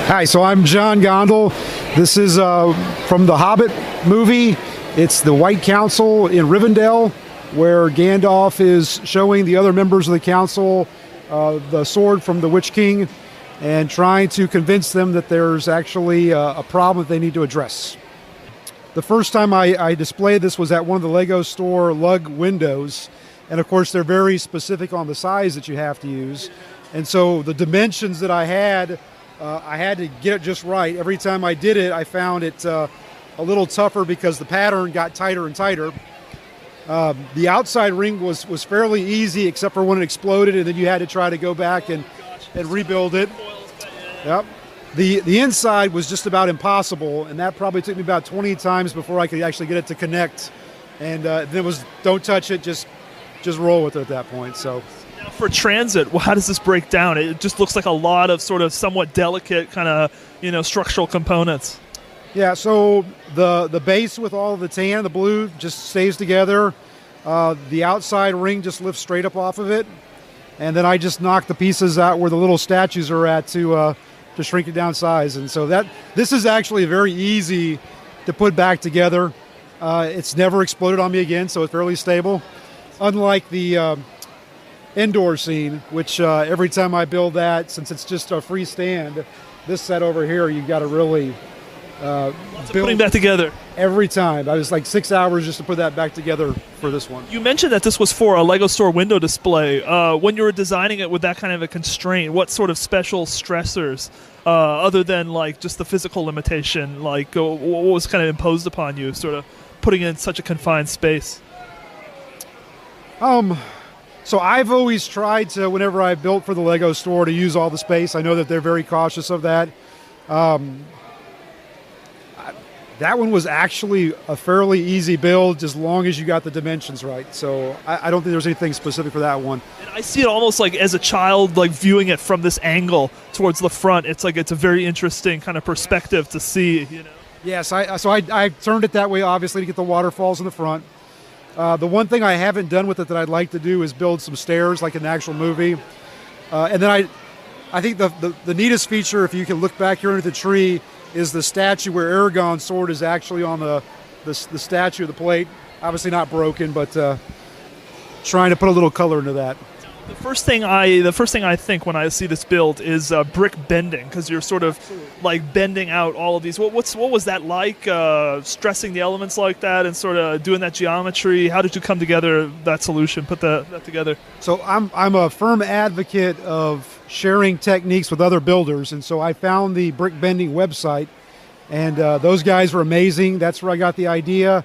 Hi, so I'm John Gondel. This is from the Hobbit movie. It's the White Council in Rivendell, where Gandalf is showing the other members of the council the sword from the Witch King and trying to convince them that there's actually a problem that they need to address. The first time I displayed this was at one of the Lego store lug windows, and of course they're very specific on the size that you have to use. And so the dimensions that I had to get it just right. Every time I did it, I found it a little tougher because the pattern got tighter and tighter. The outside ring was fairly easy, except for when it exploded, and then you had to try to go back and rebuild it. Yep. The inside was just about impossible, and that probably took me about 20 times before I could actually get it to connect. And then it was, don't touch it, just roll with it at that point. So. Now for transit, how does this break down? It just looks like a lot of sort of somewhat delicate kind of, structural components. Yeah, so the base with all of the tan, the blue, just stays together. The outside ring just lifts straight up off of it. And then I just knock the pieces out where the little statues are at to shrink it down size. And so this is actually very easy to put back together. It's never exploded on me again, so it's fairly stable. Unlike the indoor scene, which every time I build that, since it's just a free stand, this set over here, you've got to really build putting that together. Every time. I was like 6 hours just to put that back together for this one. You mentioned that this was for a Lego store window display. When you were designing it with that kind of a constraint, what sort of special stressors, other than like just the physical limitation, like what was kind of imposed upon you, sort of putting it in such a confined space? So I've always tried to, whenever I built for the Lego store, to use all the space. I know that they're very cautious of that. That one was actually a fairly easy build, as long as you got the dimensions right. So I don't think there's anything specific for that one. And I see it almost like as a child, like viewing it from this angle towards the front. It's like it's a very interesting kind of perspective to see. Yes, I turned it that way, obviously, to get the waterfalls in the front. The one thing I haven't done with it that I'd like to do is build some stairs like in the actual movie. And then I think the neatest feature, if you can look back here under the tree, is the statue where Aragorn's sword is actually on the statue of the plate. Obviously not broken, but trying to put a little color into that. The first thing I think when I see this build is brick bending, because you're sort of like bending out all of these. What was that like? Stressing the elements like that and sort of doing that geometry. How did you come together that solution? Put that together. So I'm a firm advocate of sharing techniques with other builders, and so I found the brick bending website, and those guys were amazing. That's where I got the idea.